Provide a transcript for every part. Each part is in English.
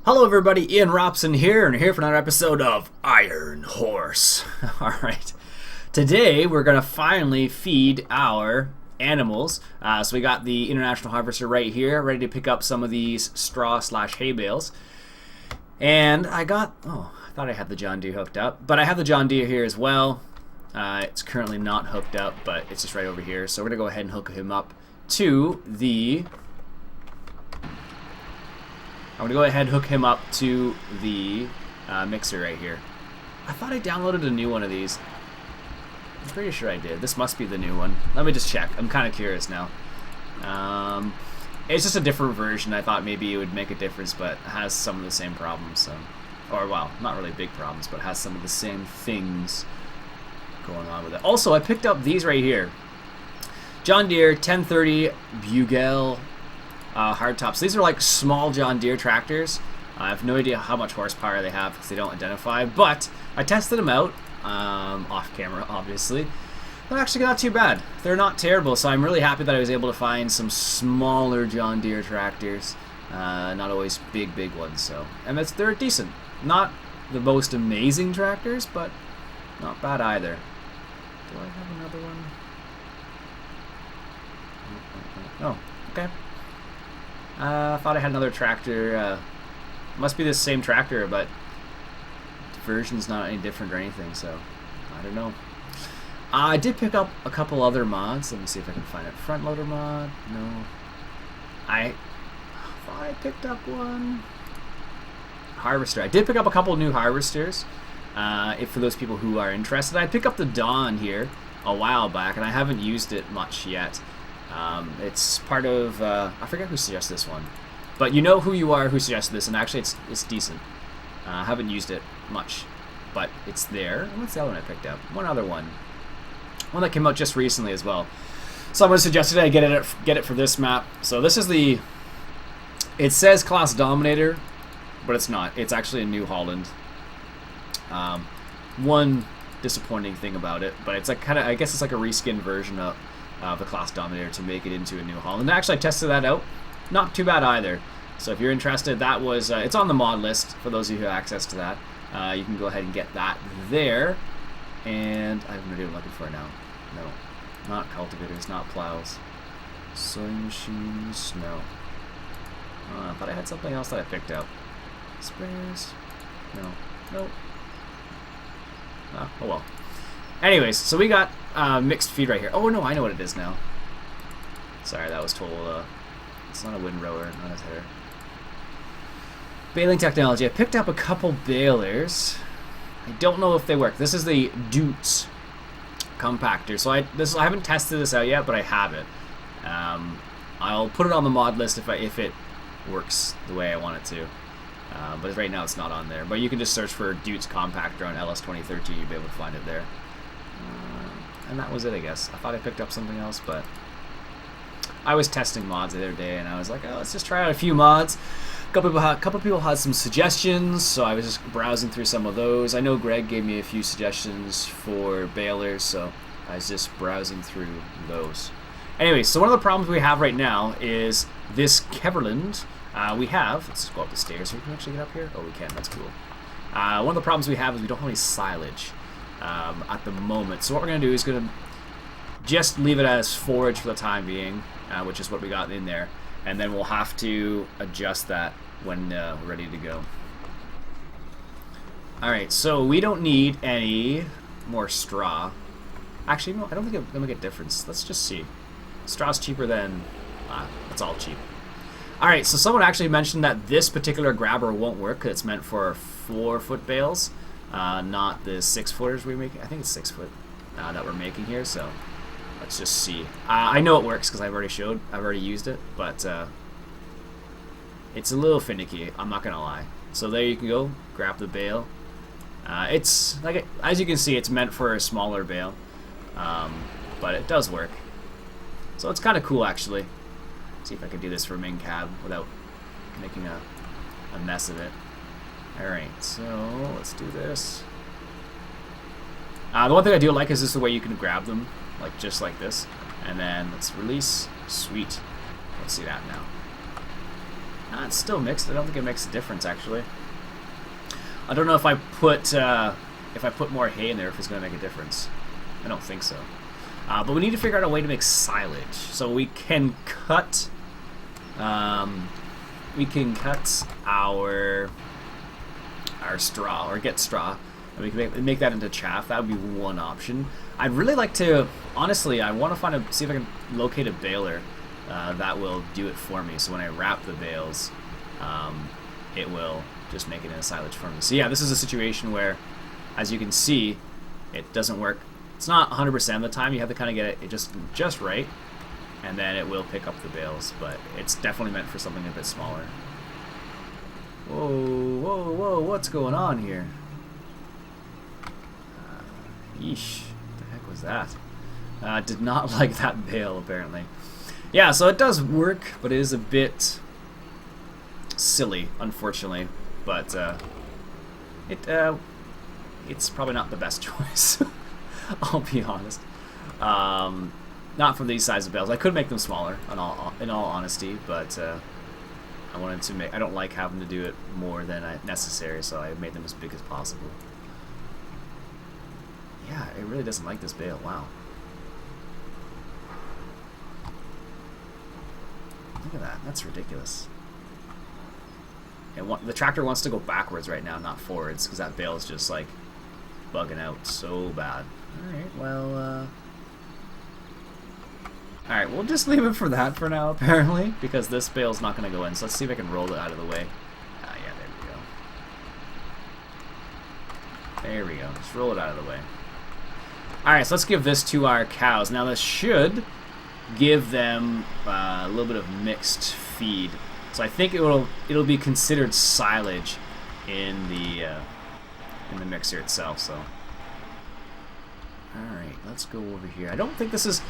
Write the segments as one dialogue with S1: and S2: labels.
S1: Hello everybody, Iain Robson here, and here for another episode of Iron Horse. Alright, today we're going to finally feed our animals. So we got the International Harvester right here, ready to pick up some of these straw/hay bales. And I thought I had the John Deere hooked up, but I have the John Deere here as well. It's currently not hooked up, but it's just right over here. So we're going to go ahead and hook him up to the... I'm going to go ahead and hook him up to the mixer right here. I thought I downloaded a new one of these. I'm pretty sure I did. This must be the new one. Let me just check. I'm kind of curious now. It's just a different version. I thought maybe it would make a difference, but it has some of the same problems. So, or, well, not really big problems, but it has some of the same things going on with it. Also, I picked up these right here. John Deere 1030 Bugle hardtops. These are like small John Deere tractors. I have no idea how much horsepower they have because they don't identify, but I tested them out off camera, obviously. They're actually not too bad. They're not terrible, so I'm really happy that I was able to find some smaller John Deere tractors, not always big ones. So, and they're decent. Not the most amazing tractors, but not bad either. Do I have another one? Oh, okay. I thought I had another tractor. Must be the same tractor, but the version's not any different or anything, so I don't know. I did pick up a couple other mods. Let me see if I can find it. Front loader mod? No. I thought I picked up one. Harvester. I did pick up a couple new harvesters. For those people who are interested. I picked up the Dawn here a while back, and I haven't used it much yet. It's part of, I forget who suggested this one, but you know who you are who suggested this, and actually it's decent. I haven't used it much, but it's there. And what's the other one I picked up? One other one. One that came out just recently as well. Someone suggested I get it for this map. So this is the, it says Class Dominator, but it's not. It's actually a New Holland. One disappointing thing about it, but it's like I guess it's like a reskin version of the Class Dominator to make it into a New Holland. Actually, I tested that out. Not too bad either. So if you're interested, that was it's on the mod list for those of you who have access to that. You can go ahead and get that there. And I have no idea what I'm looking for now. No, not cultivators, not plows. Sewing machines, no. I thought I had something else that I picked up. Sprayers, no, nope. Oh well. Anyways, so we got mixed feed right here. Oh no, I know what it is now. Sorry, that was total. It's not a windrower, not a header. Baling technology. I picked up a couple balers. I don't know if they work. This is the Doots compactor. So I haven't tested this out yet, but I have it. I'll put it on the mod list if it works the way I want it to. But right now it's not on there. But you can just search for Doots compactor on LS 2013. You'll be able to find it there. And that was it, I guess. I thought I picked up something else, but I was testing mods the other day, and I was like, oh, let's just try out a few mods. A couple people had some suggestions, so I was just browsing through some of those. I know Greg gave me a few suggestions for balers, so I was just browsing through those. Anyway, so one of the problems we have right now is this Keverland. Let's just go up the stairs so we can actually get up here. Oh, we can. That's cool. One of the problems we have is we don't have any silage at the moment. So what we're going to do is going to just leave it as forage for the time being, which is what we got in there. And then we'll have to adjust that when we're ready to go. Alright, so we don't need any more straw. Actually, no, I don't think it'll make a difference. Let's just see. Straw's cheaper than... it's all cheap. Alright, so someone actually mentioned that this particular grabber won't work because it's meant for 4-foot bales, not the 6-footers we make. I think it's 6 foot that we're making here, so let's just see. I know it works because I've already used it, but it's a little finicky, I'm not gonna lie. So there you can go, grab the bale. It's like, as you can see, it's meant for a smaller bale, but it does work. So it's kind of cool, actually. See if I can do this for main cab without making a mess of it. Alright, so let's do this. The one thing I do like is this the way you can grab them, like just like this. And then let's release. Sweet. Let's see that now. It's still mixed. I don't think it makes a difference, actually. I don't know if I put more hay in there, if it's going to make a difference. I don't think so. But we need to figure out a way to make silage. So we can cut our straw, or get straw, and we can make that into chaff. That would be one option. I'd really like to, honestly, I want to see if I can locate a baler that will do it for me. So when I wrap the bales, it will just make it into silage for me. So yeah, this is a situation where, as you can see, it doesn't work. It's not 100% of the time. You have to kind of get it just right, and then it will pick up the bales. But it's definitely meant for something a bit smaller. Whoa, whoa, whoa! What's going on here? Yeesh! What the heck was that? Did not like that bale, apparently. Yeah, so it does work, but it is a bit silly, unfortunately. But it's probably not the best choice. I'll be honest. Not for these size of bales. I could make them smaller, in all honesty, but I wanted to make. I don't like having to do it more than necessary, so I made them as big as possible. Yeah, it really doesn't like this bale. Wow. Look at that. That's ridiculous. The tractor wants to go backwards right now, not forwards, because that bale is just like bugging out so bad. Alright, well, alright, we'll just leave it for that for now, apparently, because this bale's not going to go in. So let's see if I can roll it out of the way. Yeah, there we go. There we go. Just roll it out of the way. Alright, so let's give this to our cows. Now this should give them a little bit of mixed feed. So I think it'll be considered silage in the mixer itself. So, all right, let's go over here. I don't think this is.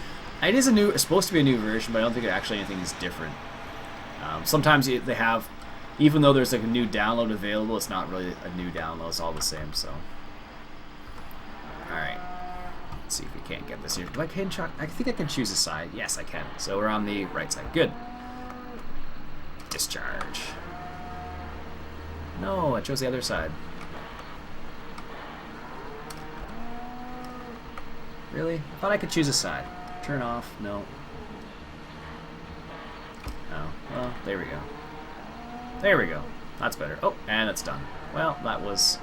S1: It is it's supposed to be a new version, but I don't think actually anything is different. Sometimes they have, even though there's like a new download available, it's not really a new download. It's all the same. So, all right. Let's see if we can't get this here. I think I can choose a side. Yes, I can. So we're on the right side. Good. Discharge. No, I chose the other side. Really? I thought I could choose a side. Turn off. No. Oh, well, there we go. There we go. That's better. Oh, and it's done. Well, that was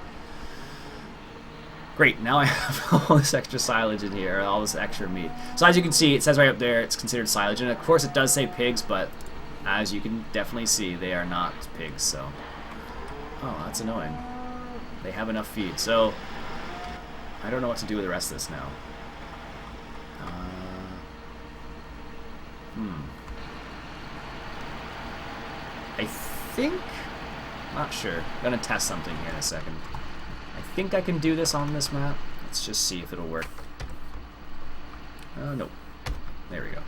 S1: great. Now I have all this extra silage in here, all this extra meat. So as you can see, it says right up there it's considered silage. And of course it does say pigs, but as you can definitely see, they are not pigs, so. Oh, that's annoying. They have enough feed, so I don't know what to do with the rest of this now. I think, not sure. I'm gonna test something here in a second. I think I can do this on this map. Let's just see if it'll work. Nope. There we go.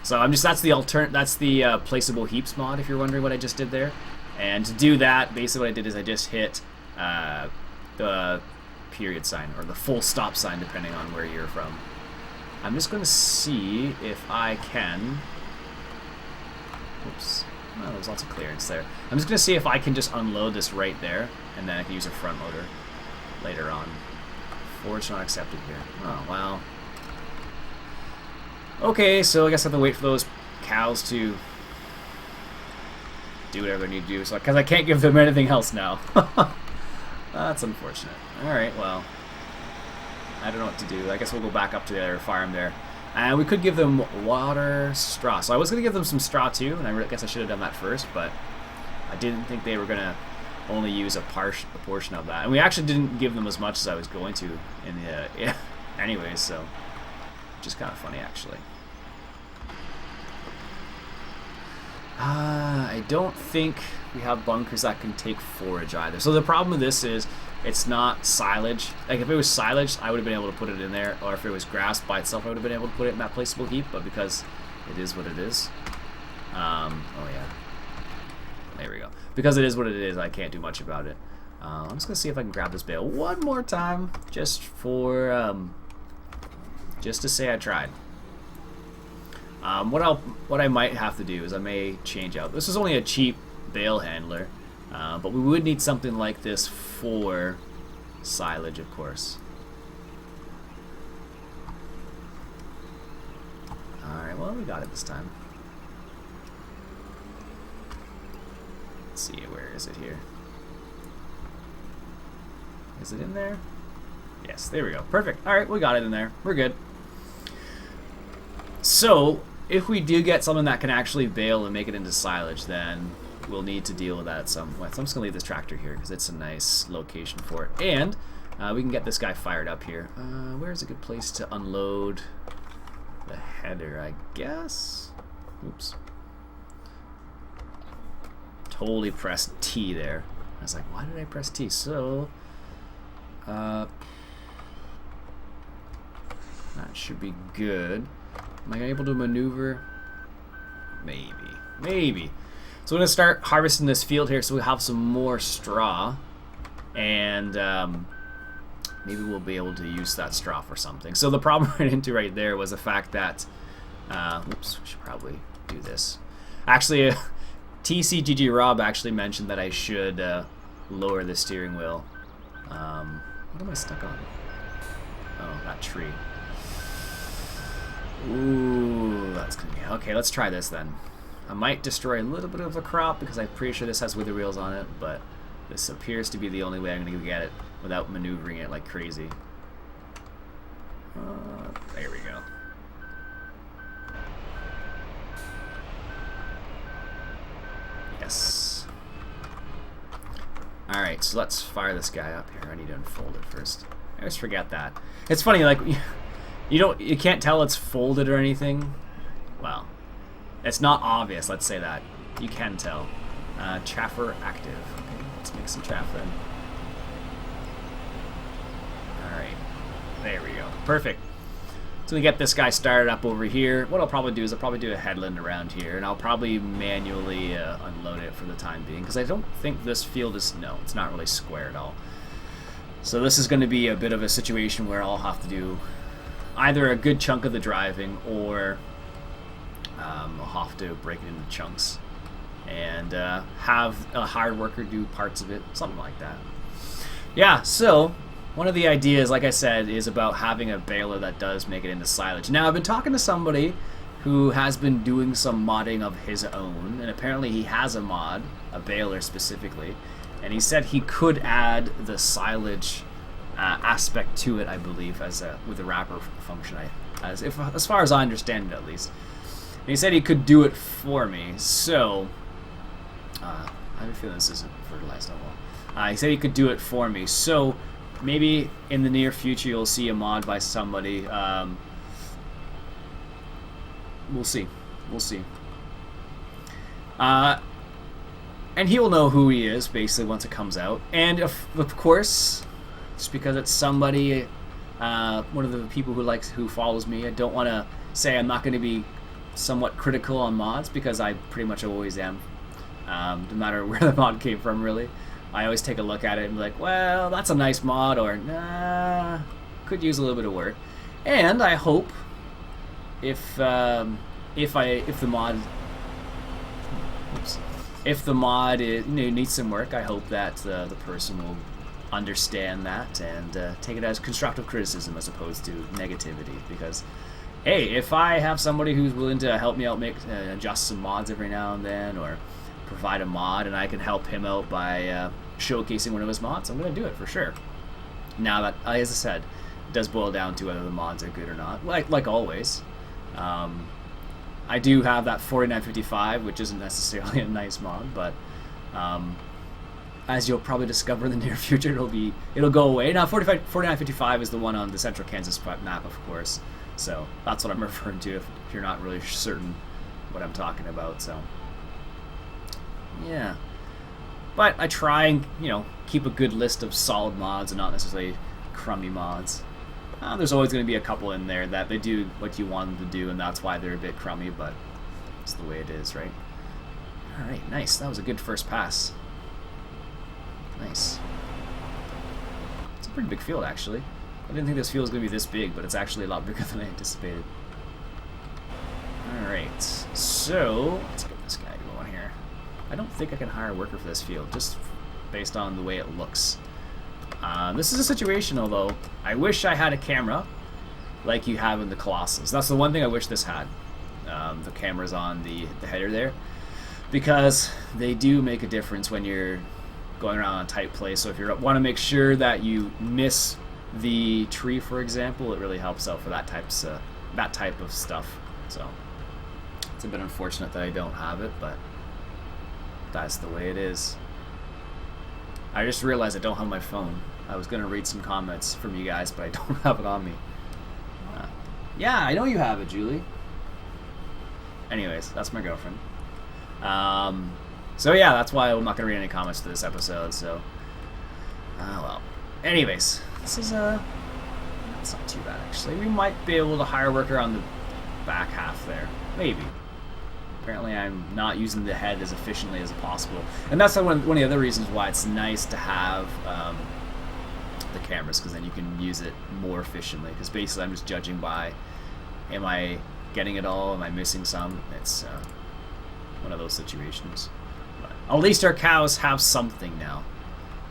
S1: So that's the placeable heaps mod, if you're wondering what I just did there. And to do that, basically what I did is I just hit the period sign, or the full stop sign, depending on where you're from. I'm just going to see if I can. Oops. Oh, there's lots of clearance there. I'm just going to see if I can just unload this right there, and then I can use a front loader later on. Forage not accepted here. Oh, wow. Okay, so I guess I have to wait for those cows to do whatever they need to do, because I can't give them anything else now. That's unfortunate. Alright, well, I don't know what to do. I guess we'll go back up to the other farm there. And we could give them water, straw. So I was going to give them some straw too, and I guess I should have done that first, but I didn't think they were going to only use a portion of that. And we actually didn't give them as much as I was going to in the anyways, so which is kind of funny actually. I don't think we have bunkers that can take forage either. So the problem with this is it's not silage. Like if it was silage, I would have been able to put it in there, or if it was grass by itself, I would have been able to put it in that placeable heap. But because it is what it is, oh yeah, there we go. Because it is what it is, I can't do much about it. I'm just gonna see if I can grab this bale one more time, just for just to say I tried. What I might have to do is I may change out. This is only a cheap bale handler. But we would need something like this for silage, of course. Alright, well, we got it this time. Let's see, where is it here? Is it in there? Yes, there we go. Perfect. Alright, we got it in there. We're good. So, if we do get something that can actually bale and make it into silage, then we'll need to deal with that at some point. So I'm just going to leave this tractor here because it's a nice location for it. And we can get this guy fired up here. Where's a good place to unload the header, I guess? Oops. Totally pressed T there. I was like, why did I press T? So, that should be good. Am I able to maneuver? Maybe. Maybe. So we're going to start harvesting this field here so we have some more straw. And maybe we'll be able to use that straw for something. So the problem I ran into right there was the fact that... oops, we should probably do this. Actually, TCGG Rob actually mentioned that I should lower the steering wheel. What am I stuck on? Oh, that tree. Ooh, that's gonna be... Okay, let's try this then. I might destroy a little bit of the crop because I'm pretty sure this has wither wheels on it, but this appears to be the only way I'm gonna get it without maneuvering it like crazy. There we go. Yes. Alright, so let's fire this guy up here. I need to unfold it first. I always forget that. It's funny, like, you can't tell it's folded or anything. Well, it's not obvious, let's say that. You can tell. Chaffer active. Okay, let's make some chaff then. Alright. There we go. Perfect. So we get this guy started up over here. What I'll probably do is I'll probably do a headland around here, and I'll probably manually unload it for the time being, because I don't think this field is... No, it's not really square at all. So this is going to be a bit of a situation where I'll have to do either a good chunk of the driving, or I'll have to break it into chunks and have a hired worker do parts of it, something like that. Yeah, so one of the ideas, like I said, is about having a baler that does make it into silage. Now, I've been talking to somebody who has been doing some modding of his own, and apparently he has a mod, a baler specifically, and he said he could add the silage aspect to it, I believe, as with the wrapper function, as far as I understand it, at least. And he said he could do it for me, so I have a feeling this isn't fertilized at all. He said he could do it for me, so maybe in the near future you'll see a mod by somebody. We'll see. We'll see. And he will know who he is, basically, once it comes out. And, of course, just because it's somebody, one of the people who follows me, I don't want to say I'm not going to be somewhat critical on mods, because I pretty much always am, no matter where the mod came from, really. I always take a look at it and be like, well, that's a nice mod, or nah, could use a little bit of work. And I hope if the mod needs some work, I hope that the person will understand that and take it as constructive criticism as opposed to negativity. Because, hey, if I have somebody who's willing to help me out, adjust some mods every now and then, or provide a mod, and I can help him out by showcasing one of his mods, I'm going to do it for sure. Now that, as I said, it does boil down to whether the mods are good or not, like always. I do have that 4955, which isn't necessarily a nice mod, but as you'll probably discover in the near future, it'll go away. Now, 4955 is the one on the Central Kansas map, of course, so that's what I'm referring to if you're not really certain what I'm talking about. So yeah, but I try and keep a good list of solid mods and not necessarily crummy mods. There's always going to be a couple in there that they do what you want them to do, and that's why they're a bit crummy, but it's the way it is, right? Alright, nice. That was a good first pass. Nice. It's a pretty big field, actually. I didn't think this field was going to be this big, but it's actually a lot bigger than I anticipated. Alright, so let's get this guy going here. I don't think I can hire a worker for this field, just based on the way it looks. This is a situation, although, I wish I had a camera like you have in the Colossus. That's the one thing I wish this had. The cameras on the header there. Because they do make a difference when you're going around a tight place. So if you want to make sure that you miss the tree, for example, it really helps out for that type of stuff. So it's a bit unfortunate that I don't have it, but that's the way it is. I just realized I don't have my phone. I was going to read some comments from you guys, but I don't have it on me. Yeah, I know you have it, Julie. Anyways, that's my girlfriend. So yeah, that's why I'm not going to read any comments to this episode, so... well. Anyways, this is, that's not too bad, actually. We might be able to hire a worker on the back half there. Maybe. Apparently I'm not using the head as efficiently as possible. And that's one of the other reasons why it's nice to have the cameras, because then you can use it more efficiently. Because basically I'm just judging by, am I getting it all? Am I missing some? It's one of those situations. But at least our cows have something now.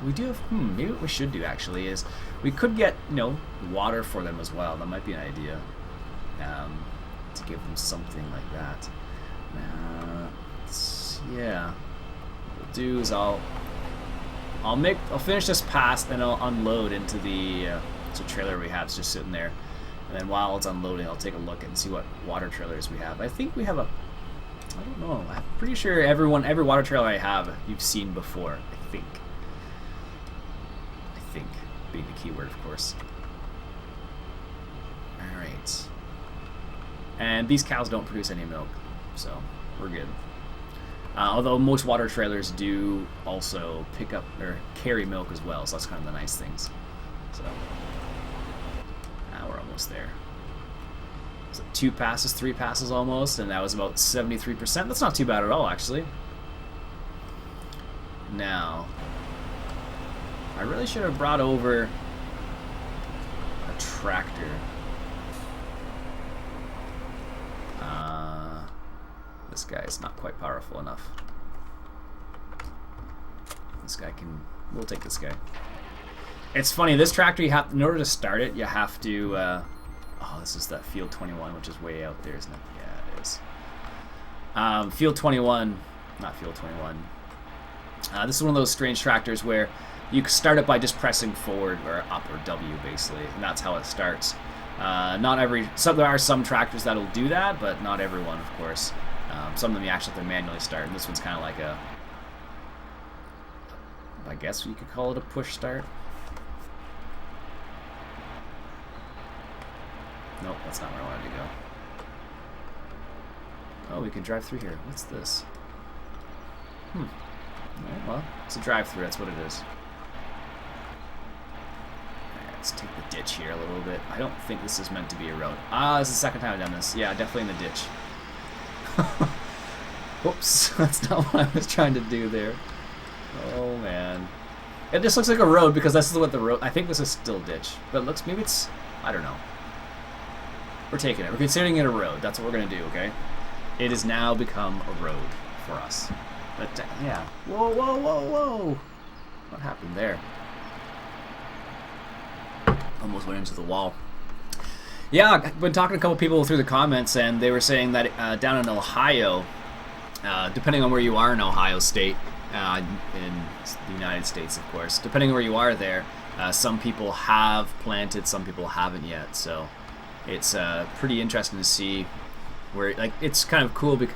S1: We do have, maybe what we should do actually is, we could get, water for them as well. That might be an idea. To give them something like that. Yeah. What we'll do is I'll finish this pass, then I'll unload into the trailer we have. It's just sitting there. And then while it's unloading, I'll take a look and see what water trailers we have. I think we have I don't know. I'm pretty sure every water trailer I have, you've seen before. I think, being the keyword, of course. All right. And these cows don't produce any milk, so we're good. Although most water trailers do also pick up or carry milk as well, so that's kind of the nice things. So now we're almost there. So 2 passes, 3 passes almost, and that was about 73%. That's not too bad at all, actually. Now, I really should have brought over a tractor. This guy is not quite powerful enough. This guy we'll take this guy. It's funny, this tractor, in order to start it, you have to, this is that Field 21, which is way out there, isn't it? Yeah, it is. Field 21, not Field 21. This is one of those strange tractors where you can start it by just pressing forward or up or W, basically, and that's how it starts. There are some tractors that'll do that, but not everyone, of course. Some of them you actually have to manually start, and this one's kind of like I guess you could call it a push start. Nope, that's not where I wanted to go. Oh, we can drive through here. What's this? Well, it's a drive-through, that's what it is. Let's take the ditch here a little bit. I don't think this is meant to be a road. This is the second time I've done this. Yeah, definitely in the ditch. Whoops, that's not what I was trying to do there. Oh, man. It just looks like a road because this is what the road... I think this is still ditch. But maybe it's... I don't know. We're taking it. We're considering it a road. That's what we're going to do, okay? It has now become a road for us. But, yeah. Whoa, whoa, whoa, whoa! What happened there? Almost went into the wall. Yeah, I've been talking to a couple people through the comments, and they were saying that down in Ohio, depending on where you are in Ohio State, in the United States, of course, depending on where you are there, some people have planted, some people haven't yet. So it's pretty interesting to see where, it's kind of cool because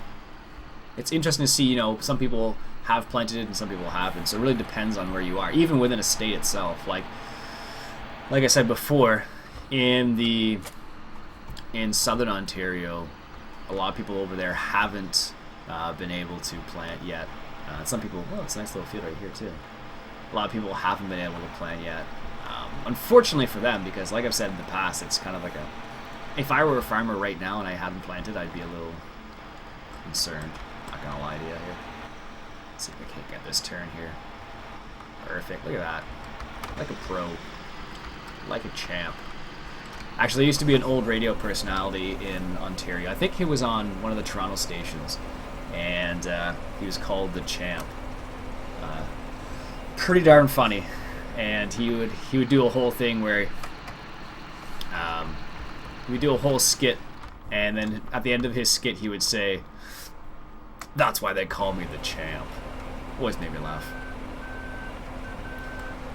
S1: it's interesting to see, some people have planted it and some people haven't. So it really depends on where you are, even within a state itself. Like I said before, in southern Ontario, a lot of people over there haven't been able to plant yet. Some people, it's a nice little field right here too. A lot of people haven't been able to plant yet. Unfortunately for them, because like I've said in the past, it's kind of like if I were a farmer right now and I hadn't planted, I'd be a little concerned. Not gonna lie to you here. Let's see if I can't get this turn here. Perfect, look at that. Like a pro. Like a champ. Actually, there used to be an old radio personality in Ontario. I think he was on one of the Toronto stations. and he was called the Champ. Pretty darn funny, and he would do a whole thing where he would do a whole skit, and then at the end of his skit he would say, "That's why they call me the Champ." Always made me laugh.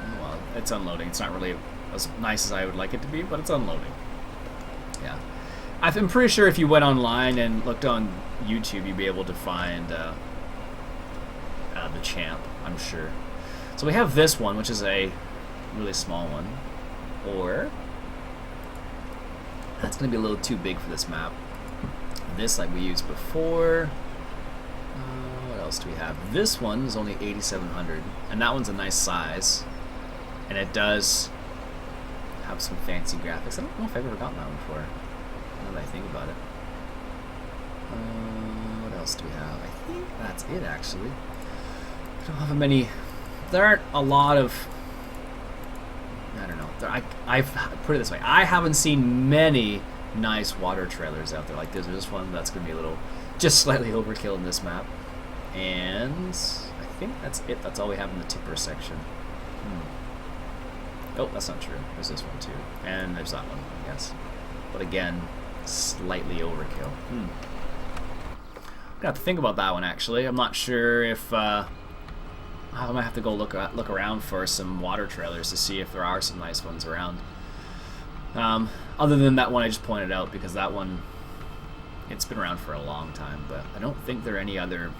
S1: Oh, well, it's unloading. It's not really as nice as I would like it to be, but it's unloading. Yeah. I'm pretty sure if you went online and looked on YouTube, you'd be able to find the Champ, I'm sure. So we have this one, which is a really small one. Or, that's going to be a little too big for this map. This, like we used before. What else do we have? This one is only 8,700, and that one's a nice size. And it does have some fancy graphics. I don't know if I've ever gotten that one before, now that I think about it. What else do we have? I think that's it, actually. I don't have many. There aren't a lot of. I don't know. I've put it this way. I haven't seen many nice water trailers out there like this. There's one that's going to be a little, just slightly overkill in this map. And I think that's it. That's all we have in the tipper section. Oh, that's not true. There's this one too. And there's that one, I guess. But again, slightly overkill. I'm gonna have to think about that one, actually. I'm not sure if I might have to go look around for some water trailers to see if there are some nice ones around. Other than that one I just pointed out, because that one, it's been around for a long time, but I don't think there are any other.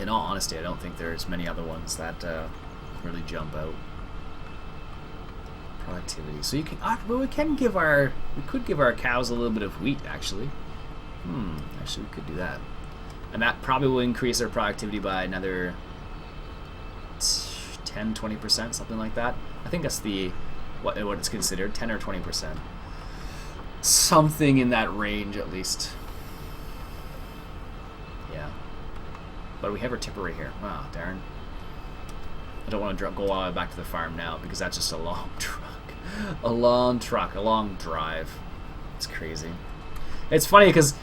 S1: In all honesty, I don't think there's many other ones that really jump out. Productivity. So you can, well, we could give our cows a little bit of wheat, actually. Actually, we could do that, and that probably will increase their productivity by another 10-20%, something like that. I think that's what it's considered, 10 or 20%, something in that range at least. Yeah, but we have our tipper right here. Wow, darn. I don't want to go all the way back to the farm now, because that's just a long truck. A long drive. It's crazy. It's funny because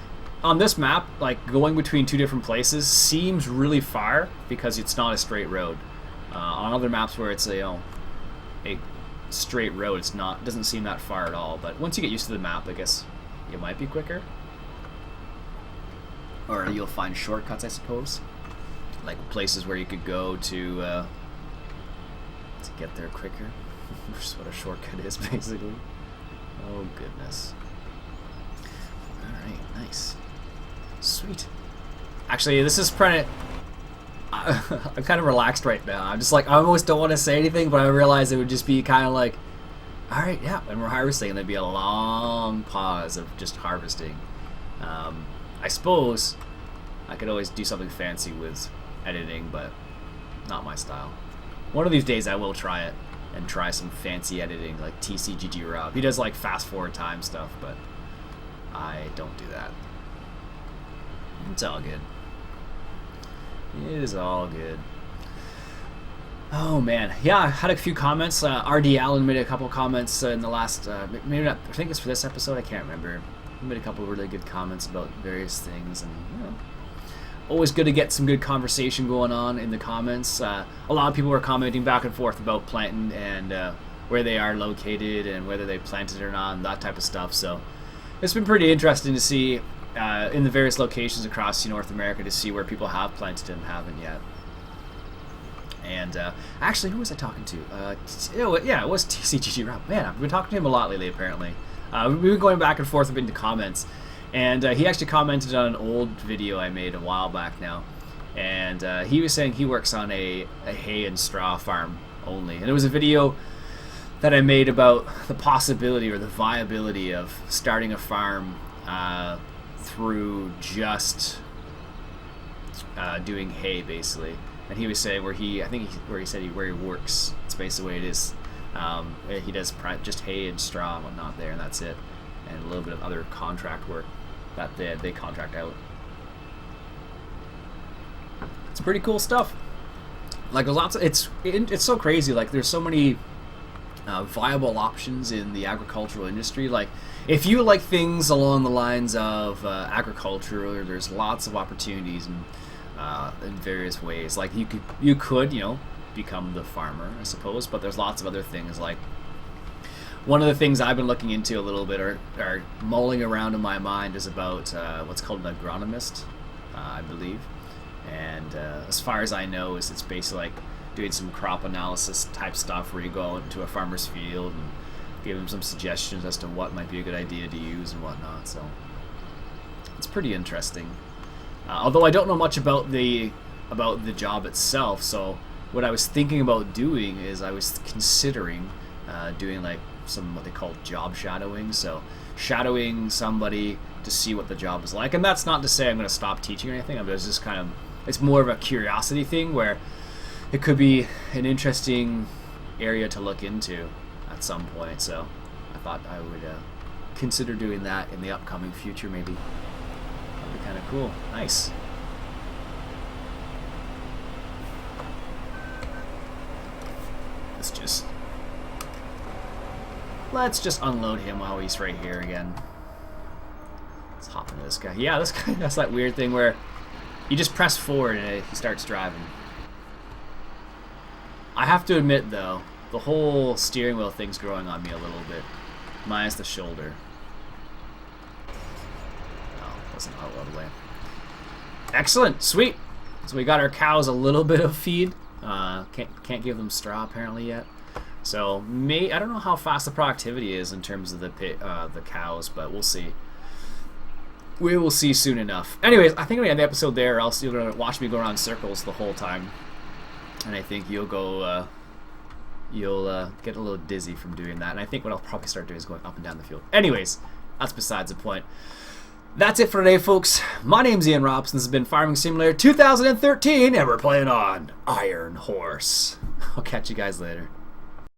S1: on this map, like, going between two different places seems really far because it's not a straight road. On other maps where it's a straight road, it doesn't seem that far at all. But once you get used to the map, I guess it might be quicker. Or you'll find shortcuts, I suppose. Like places where you could go to get there quicker. Which is what a shortcut is, basically. Oh, goodness. Alright, nice. Sweet. Actually, this is pretty. I'm kind of relaxed right now. I'm just like, I almost don't want to say anything, but I realize it would just be kind of like, alright, yeah, when we're harvesting, there'd be a long pause of just harvesting. I suppose I could always do something fancy with editing, but not my style. One of these days I will try it and try some fancy editing like TCGG Rob. He does like fast forward time stuff, but I don't do that. It's all good. It is all good. Oh man, yeah, I had a few comments. RD Allen made a couple comments in the last, maybe not, I think it's for this episode, I can't remember. He made a couple really good comments about various things, and you know, always good to get some good conversation going on in the comments. A lot of people were commenting back and forth about planting and where they are located and whether they planted or not and that type of stuff. So it's been pretty interesting to see in the various locations across North America to see where people have planted and haven't yet. And actually, who was I talking to? Yeah, it was TCGG Rob. Man, I've been talking to him a lot lately, apparently. We've been going back and forth a bit into comments. And he actually commented on an old video I made a while back now. And he was saying he works on a hay and straw farm only. And it was a video that I made about the possibility or the viability of starting a farm through just doing hay, basically. And he was saying where he works, it's basically the way it is. He does just hay and straw and whatnot there, and that's it. And a little bit of other contract work that they contract out. It's pretty cool stuff. Like there's lots of, it's so crazy. Like there's so many viable options in the agricultural industry. Like, if you like things along the lines of agriculture, there's lots of opportunities in various ways. Like, you could become the farmer, I suppose, but there's lots of other things. Like, one of the things I've been looking into a little bit, or mulling around in my mind, is about what's called an agronomist, I believe. And as far as I know, it's basically like doing some crop analysis type stuff where you go out into a farmer's field and give them some suggestions as to what might be a good idea to use and whatnot. So it's pretty interesting. Although I don't know much about the job itself, so what I was thinking about doing is I was considering doing like some what they call job shadowing. So shadowing somebody to see what the job is like, and that's not to say I'm going to stop teaching or anything. It's just it's more of a curiosity thing where it could be an interesting area to look into at some point. So I thought I would consider doing that in the upcoming future, maybe. That'd be kind of cool. Nice. Let's just unload him while he's right here again. Let's hop into this guy. Yeah, this guy has that weird thing where you just press forward and he starts driving. I have to admit, though, the whole steering wheel thing's growing on me a little bit. Minus the shoulder. Oh, wasn't all the way. Excellent, sweet. So we got our cows a little bit of feed. Can't give them straw apparently yet. So I don't know how fast the productivity is in terms of the cows, but we'll see. We will see soon enough. Anyways, I think I'm gonna end the episode there, or else you're gonna watch me go around circles the whole time, and I think you'll get a little dizzy from doing that. And I think what I'll probably start doing is going up and down the field. Anyways, that's besides the point. That's it for today, folks. My name's Iain Robson. This has been Farming Simulator 2013, and we're playing on Iron Horse. I'll catch you guys later.